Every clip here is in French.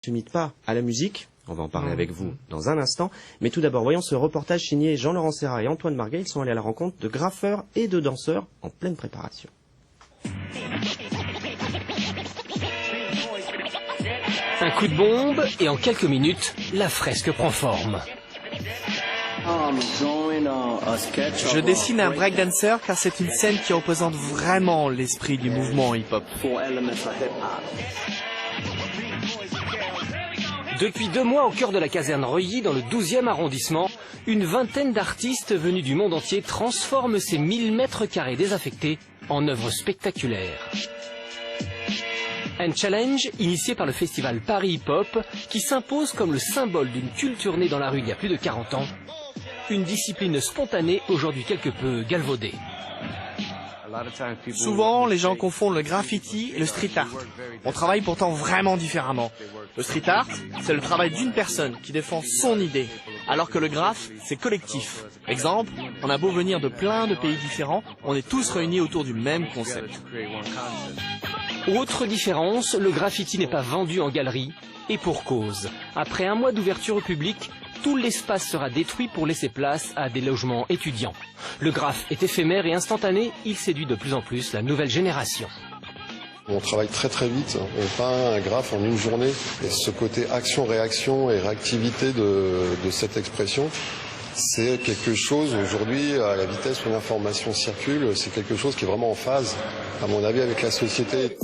se limite pas à la musique, on va en parler avec vous dans un instant, mais tout d'abord voyons ce reportage signé Jean-Laurent Serra et Antoine Marguet. Ils sont allés à la rencontre de graffeurs et de danseurs en pleine préparation. Un coup de bombe et en quelques minutes, la fresque prend forme. Je dessine un breakdancer car c'est une scène qui représente vraiment l'esprit du mouvement hip-hop. Depuis 2 mois au cœur de la caserne Reuilly, dans le 12e arrondissement, une vingtaine d'artistes venus du monde entier transforment ces 1000 mètres carrés désaffectés en œuvres spectaculaires. Un challenge initié par le festival Paris Hip Hop qui s'impose comme le symbole d'une culture née dans la rue il y a plus de 40 ans. Une discipline spontanée aujourd'hui quelque peu galvaudée. Souvent, les gens confondent le graffiti et le street art. On travaille pourtant vraiment différemment. Le street art, c'est le travail d'une personne qui défend son idée, alors que le graphe, c'est collectif. Exemple, on a beau venir de plein de pays différents, on est tous réunis autour du même concept. Autre différence, le graffiti n'est pas vendu en galerie, et pour cause. Après 1 mois d'ouverture au public, tout l'espace sera détruit pour laisser place à des logements étudiants. Le graphe est éphémère et instantané, il séduit de plus en plus la nouvelle génération. On travaille très très vite, on peint un graphe en une journée. Et ce côté action-réaction et réactivité de cette expression, c'est quelque chose aujourd'hui, à la vitesse où l'information circule, c'est quelque chose qui est vraiment en phase, à mon avis, avec la société.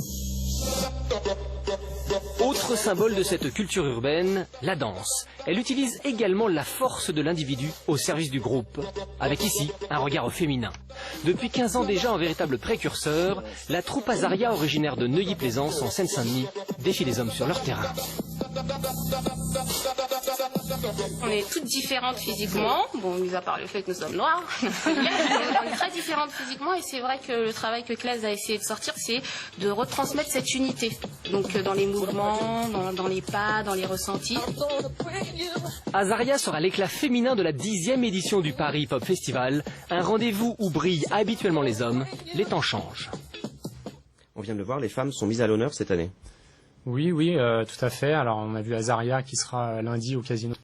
Autre symbole de cette culture urbaine, la danse. Elle utilise également la force de l'individu au service du groupe, avec ici un regard féminin. Depuis 15 ans déjà en véritable précurseur, la troupe Azaria, originaire de Neuilly-Plaisance en Seine-Saint-Denis, défie les hommes sur leur terrain. On est toutes différentes physiquement, bon, mis à part le fait que nous sommes noirs. On est très différentes physiquement et c'est vrai que le travail que Claes a essayé de sortir, c'est de retransmettre cette unité. Donc dans les mouvements, dans les pas, dans les ressentis. Azaria sera l'éclat féminin de la 10e édition du Paris Hip Hop Festival, un rendez-vous où brillent habituellement les hommes. Les temps changent. On vient de le voir, les femmes sont mises à l'honneur cette année. Oui, tout à fait. Alors on a vu Azaria qui sera lundi au Casino